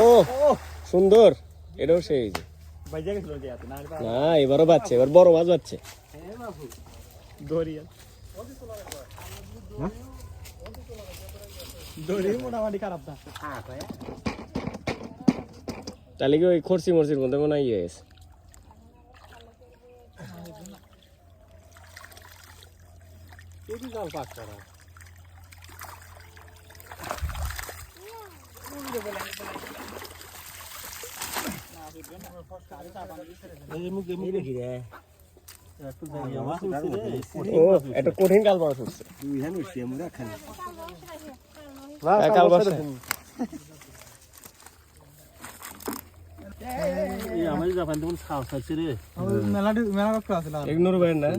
ও সুন্দর, এটাও সেই না, এবারও বাচ্চা, এবার বড় মাছ বাচ্চা। তাহলে কি ওই খরচি মরচির মধ্যে মনে হয় ইয়ে গেছে। ও এটা কঠিন কাল মাছ উঠছে, কাল বাসা আমার জাপান তেমন খাওয়া খাচ্ছে রে মেলা মেলা আছে ইগনোর করেন না।